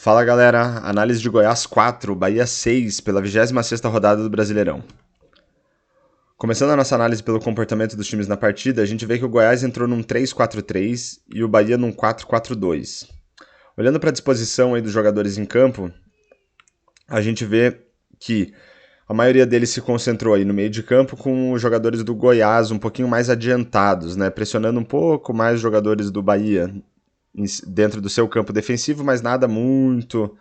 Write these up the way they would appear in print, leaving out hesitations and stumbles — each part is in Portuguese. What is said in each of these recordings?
Fala galera, análise de Goiás 4, Bahia 6, pela 26ª rodada do Brasileirão. Começando a nossa análise pelo comportamento dos times na partida, a gente vê que o Goiás entrou num 3-4-3 e o Bahia num 4-4-2. Olhando para a disposição aí dos jogadores em campo, a gente vê que a maioria deles se concentrou aí no meio de campo com os jogadores do Goiás um pouquinho mais adiantados, né, pressionando um pouco mais os jogadores do Bahia dentro do seu campo defensivo, mas nada muito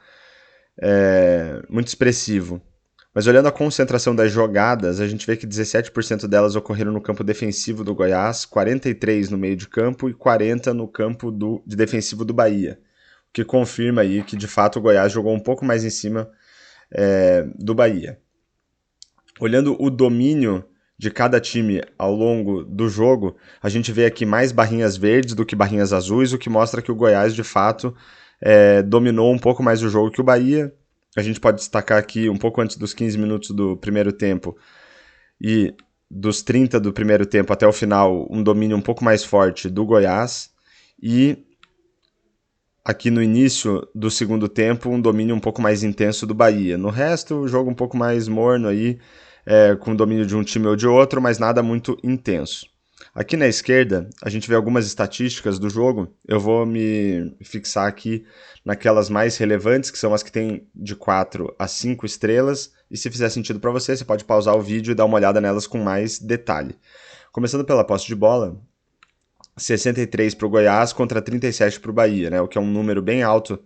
expressivo. Mas olhando a concentração das jogadas, a gente vê que 17% delas ocorreram no campo defensivo do Goiás, 43% no meio de campo e 40% no campo de defensivo do Bahia, o que confirma aí que de fato o Goiás jogou um pouco mais em cima do Bahia. Olhando o domínio de cada time ao longo do jogo, a gente vê aqui mais barrinhas verdes do que barrinhas azuis, o que mostra que o Goiás de fato dominou um pouco mais o jogo que o Bahia. A gente pode destacar aqui um pouco antes dos 15 minutos do primeiro tempo e dos 30 do primeiro tempo até o final, um domínio um pouco mais forte do Goiás, e aqui no início do segundo tempo, um domínio um pouco mais intenso do Bahia. No resto, o jogo um pouco mais morno aí, com o domínio de um time ou de outro, mas nada muito intenso. Aqui na esquerda, a gente vê algumas estatísticas do jogo. Eu vou me fixar aqui naquelas mais relevantes, que são as que têm de 4 a 5 estrelas. E se fizer sentido para você, você pode pausar o vídeo e dar uma olhada nelas com mais detalhe. Começando pela posse de bola, 63 para o Goiás contra 37 para o Bahia, né? O que é um número bem alto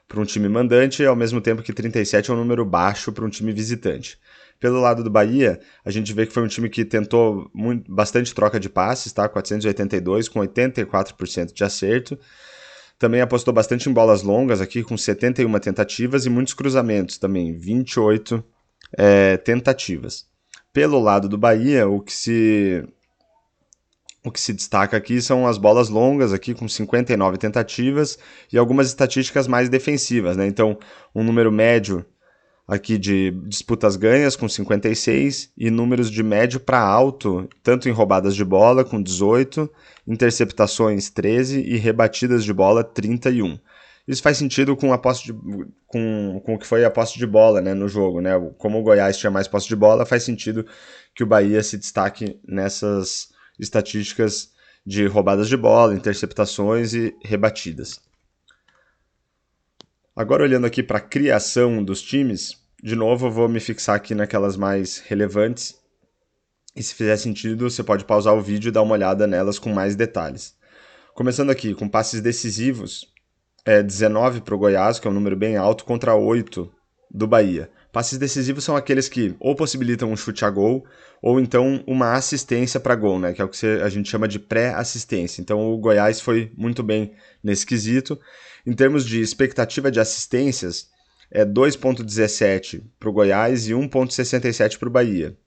para um time mandante, ao mesmo tempo que 37 é um número baixo para um time visitante. Pelo lado do Bahia, a gente vê que foi um time que tentou bastante troca de passes, tá? 482 com 84% de acerto. Também apostou bastante em bolas longas aqui, com 71 tentativas, e muitos cruzamentos também, 28 tentativas. Pelo lado do Bahia, o que se destaca aqui são as bolas longas, aqui com 59 tentativas, e algumas estatísticas mais defensivas, né? Então, um número médio aqui de disputas ganhas, com 56, e números de médio para alto, tanto em roubadas de bola, com 18, interceptações, 13, e rebatidas de bola, 31. Isso faz sentido com o que foi a posse de bola, né, no jogo, né? Como o Goiás tinha mais posse de bola, faz sentido que o Bahia se destaque nessas estatísticas de roubadas de bola, interceptações e rebatidas. Agora, olhando aqui para a criação dos times, de novo eu vou me fixar aqui naquelas mais relevantes, e se fizer sentido você pode pausar o vídeo e dar uma olhada nelas com mais detalhes. Começando aqui com passes decisivos, 19 para o Goiás, que é um número bem alto, contra 8 do Bahia. Passes decisivos são aqueles que ou possibilitam um chute a gol, ou então uma assistência para gol, né? Que é o que a gente chama de pré-assistência. Então o Goiás foi muito bem nesse quesito. Em termos de expectativa de assistências, é 2,17 para o Goiás e 1,67 para o Bahia.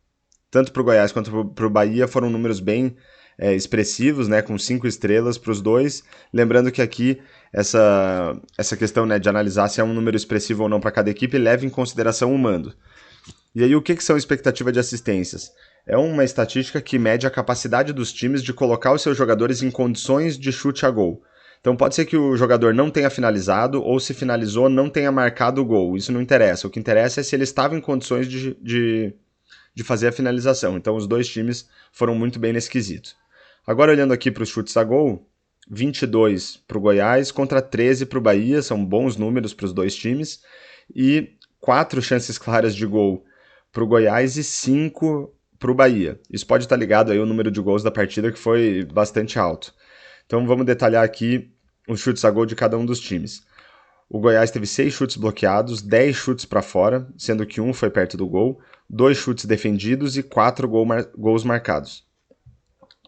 Tanto para o Goiás quanto para o Bahia foram números bem expressivos, né, com 5 estrelas para os dois. Lembrando que aqui essa questão, né, de analisar se é um número expressivo ou não para cada equipe leva em consideração o mando. E aí o que são expectativa de assistências? É uma estatística que mede a capacidade dos times de colocar os seus jogadores em condições de chute a gol. Então pode ser que o jogador não tenha finalizado ou, se finalizou, não tenha marcado o gol. Isso não interessa. O que interessa é se ele estava em condições de fazer a finalização. Então os dois times foram muito bem nesse quesito. Agora, olhando aqui para os chutes a gol, 22 para o Goiás contra 13 para o Bahia, são bons números para os dois times, e 4 chances claras de gol para o Goiás e 5 para o Bahia. Isso pode estar ligado aí ao número de gols da partida, que foi bastante alto. Então vamos detalhar aqui os chutes a gol de cada um dos times. O Goiás teve 6 chutes bloqueados, 10 chutes para fora, sendo que 1 foi perto do gol, 2 chutes defendidos e 4 gols marcados.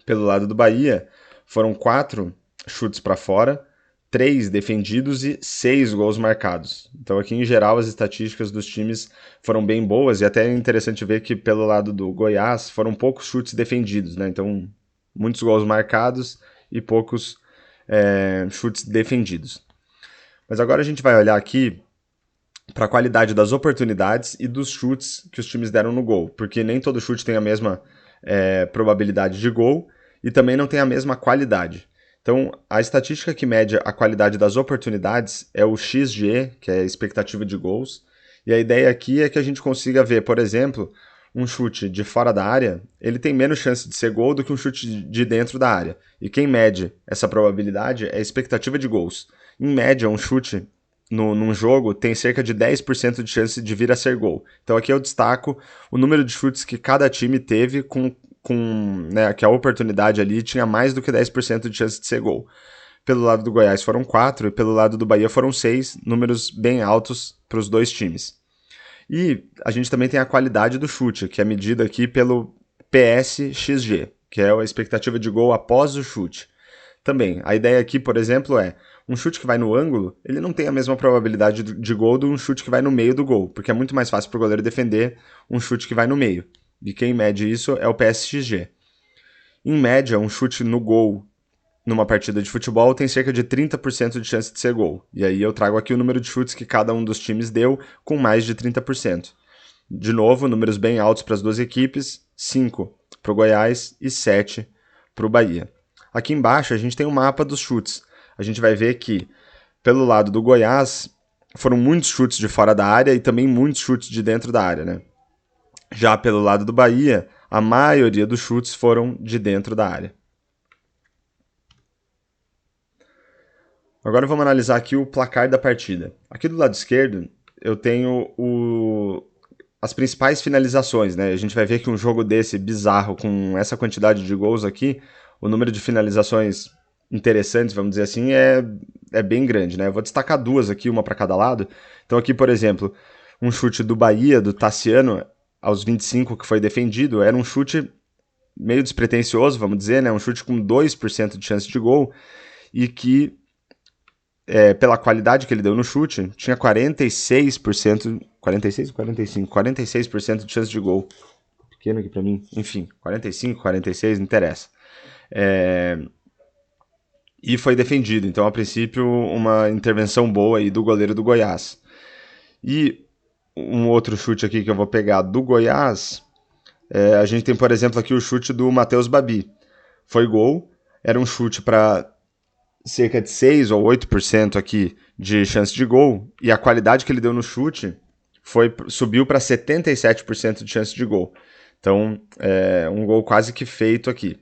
Pelo lado do Bahia, foram 4 chutes para fora, 3 defendidos e 6 gols marcados. Então aqui, em geral, as estatísticas dos times foram bem boas, e até é interessante ver que pelo lado do Goiás foram poucos chutes defendidos, né? Então muitos gols marcados e poucos chutes defendidos. Mas agora a gente vai olhar aqui para a qualidade das oportunidades e dos chutes que os times deram no gol, porque nem todo chute tem a mesma probabilidade de gol e também não tem a mesma qualidade. Então, a estatística que mede a qualidade das oportunidades é o XG, que é a expectativa de gols. E a ideia aqui é que a gente consiga ver, por exemplo, um chute de fora da área, ele tem menos chance de ser gol do que um chute de dentro da área. E quem mede essa probabilidade é a expectativa de gols. Em média, um chute num jogo tem cerca de 10% de chance de vir a ser gol. Então aqui eu destaco o número de chutes que cada time teve né, que a oportunidade ali tinha mais do que 10% de chance de ser gol. Pelo lado do Goiás foram 4 e pelo lado do Bahia foram 6, números bem altos para os dois times. E a gente também tem a qualidade do chute, que é medida aqui pelo PSXG, que é a expectativa de gol após o chute. Também, a ideia aqui, por exemplo, é um chute que vai no ângulo, ele não tem a mesma probabilidade de gol de um chute que vai no meio do gol, porque é muito mais fácil para o goleiro defender um chute que vai no meio. E quem mede isso é o PSXG. Em média, um chute no gol numa partida de futebol tem cerca de 30% de chance de ser gol. E aí eu trago aqui o número de chutes que cada um dos times deu, com mais de 30%. De novo, números bem altos para as duas equipes, 5 para o Goiás e 7 para o Bahia. Aqui embaixo a gente tem o mapa dos chutes. A gente vai ver que, pelo lado do Goiás, foram muitos chutes de fora da área e também muitos chutes de dentro da área, né? Já pelo lado do Bahia, a maioria dos chutes foram de dentro da área. Agora vamos analisar aqui o placar da partida. Aqui do lado esquerdo, eu tenho as principais finalizações, né? A gente vai ver que um jogo desse bizarro, com essa quantidade de gols aqui, o número de finalizações interessantes, vamos dizer assim, é bem grande, né? Eu vou destacar duas aqui, uma para cada lado. Então aqui, por exemplo, um chute do Bahia, do Tassiano, aos 25, que foi defendido, era um chute meio despretensioso, vamos dizer, né? Um chute com 2% de chance de gol e que, pela qualidade que ele deu no chute, tinha 46%, 46 ou 45? 46% de chance de gol. Pequeno aqui pra mim, enfim, 45, 46, não interessa. E foi defendido, então a princípio uma intervenção boa aí do goleiro do Goiás. E um outro chute aqui que eu vou pegar do Goiás, a gente tem, por exemplo, aqui o chute do Matheus Babi. Foi gol, era um chute para cerca de 6 ou 8% aqui de chance de gol, e a qualidade que ele deu no chute subiu para 77% de chance de gol. Então, um gol quase que feito aqui.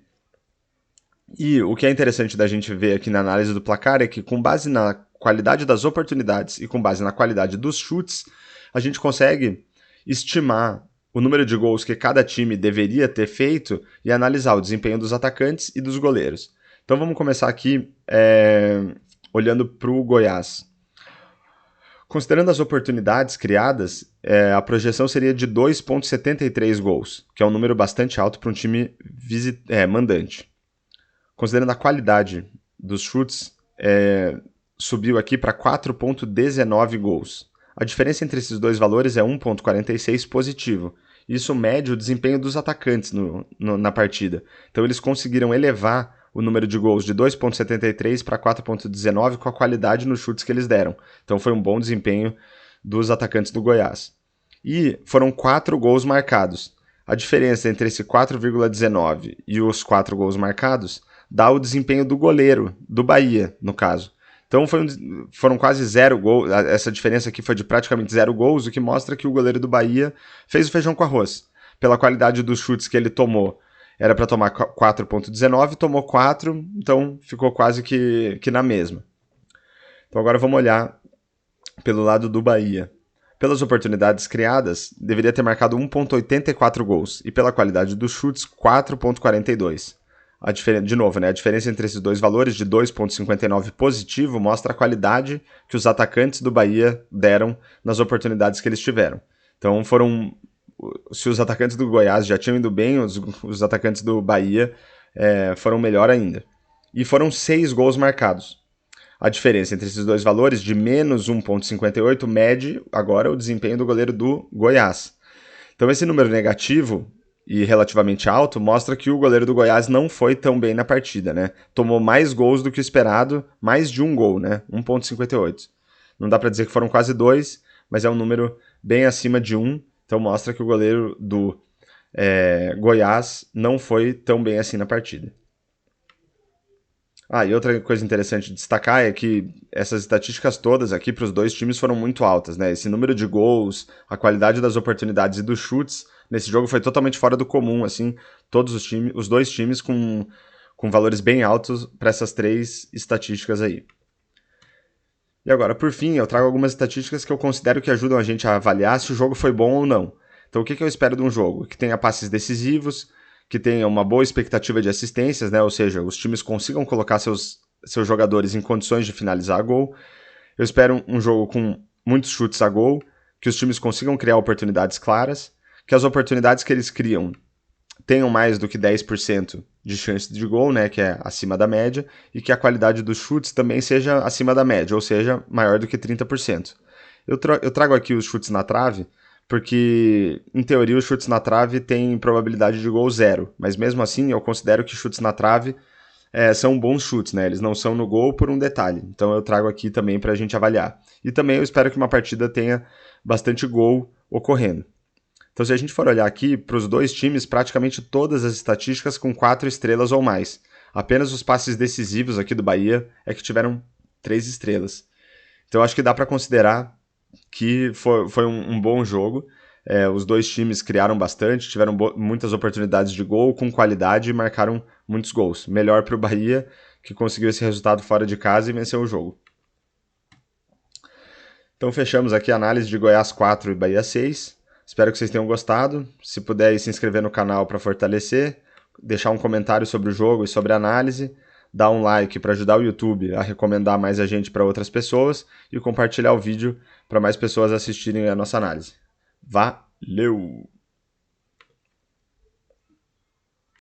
E o que é interessante da gente ver aqui na análise do placar é que, com base na qualidade das oportunidades e com base na qualidade dos chutes, a gente consegue estimar o número de gols que cada time deveria ter feito e analisar o desempenho dos atacantes e dos goleiros. Então vamos começar aqui olhando para o Goiás. Considerando as oportunidades criadas, a projeção seria de 2,73 gols, que é um número bastante alto para um time mandante. Considerando a qualidade dos chutes, subiu aqui para 4,19 gols. A diferença entre esses dois valores é 1,46 positivo. Isso mede o desempenho dos atacantes na partida. Então eles conseguiram elevar o número de gols de 2,73 para 4,19 com a qualidade nos chutes que eles deram. Então foi um bom desempenho dos atacantes do Goiás. E foram 4 gols marcados. A diferença entre esse 4,19 e os 4 gols marcados dá o desempenho do goleiro, do Bahia, no caso. Então foram quase 0 gols, essa diferença aqui foi de praticamente 0 gols, o que mostra que o goleiro do Bahia fez o feijão com arroz. Pela qualidade dos chutes que ele tomou, era para tomar 4,19, tomou 4, então ficou quase que na mesma. Então agora vamos olhar pelo lado do Bahia. Pelas oportunidades criadas, deveria ter marcado 1,84 gols, e pela qualidade dos chutes, 4,42. De novo, né, a diferença entre esses dois valores de 2,59 positivo mostra a qualidade que os atacantes do Bahia deram nas oportunidades que eles tiveram. Então se os atacantes do Goiás já tinham ido bem, os atacantes do Bahia foram melhor ainda. E foram 6 gols marcados. A diferença entre esses dois valores, de menos 1,58, mede agora o desempenho do goleiro do Goiás. Então esse número negativo e relativamente alto mostra que o goleiro do Goiás não foi tão bem na partida, né? Tomou mais gols do que o esperado, mais de um gol, né? 1,58. Não dá para dizer que foram quase 2, mas é um número bem acima de 1, então mostra que o goleiro do Goiás não foi tão bem assim na partida. E outra coisa interessante de destacar é que essas estatísticas todas aqui para os dois times foram muito altas, né? Esse número de gols, a qualidade das oportunidades e dos chutes nesse jogo foi totalmente fora do comum, assim, todos os dois times com valores bem altos para essas três estatísticas aí. E agora, por fim, eu trago algumas estatísticas que eu considero que ajudam a gente a avaliar se o jogo foi bom ou não. Então, o que eu espero de um jogo? Que tenha passes decisivos, que tenha uma boa expectativa de assistências, né? Ou seja, os times consigam colocar seus jogadores em condições de finalizar a gol. Eu espero um jogo com muitos chutes a gol, que os times consigam criar oportunidades claras, que as oportunidades que eles criam tenham mais do que 10% de chance de gol, né, que é acima da média, e que a qualidade dos chutes também seja acima da média, ou seja, maior do que 30%. Eu trago aqui os chutes na trave, porque, em teoria, os chutes na trave têm probabilidade de gol zero, mas mesmo assim eu considero que chutes na trave são bons chutes, né? Eles não são no gol por um detalhe. Então eu trago aqui também para a gente avaliar. E também eu espero que uma partida tenha bastante gol ocorrendo. Então, se a gente for olhar aqui para os dois times, praticamente todas as estatísticas com 4 estrelas ou mais. Apenas os passes decisivos aqui do Bahia é que tiveram 3 estrelas. Então, acho que dá para considerar que foi um bom jogo. Os dois times criaram bastante, tiveram muitas oportunidades de gol com qualidade e marcaram muitos gols. Melhor para o Bahia, que conseguiu esse resultado fora de casa e venceu o jogo. Então fechamos aqui a análise de Goiás 4 e Bahia 6. Espero que vocês tenham gostado. Se puder se inscrever no canal para fortalecer, deixar um comentário sobre o jogo e sobre a análise, dar um like para ajudar o YouTube a recomendar mais a gente para outras pessoas e compartilhar o vídeo para mais pessoas assistirem a nossa análise. Valeu!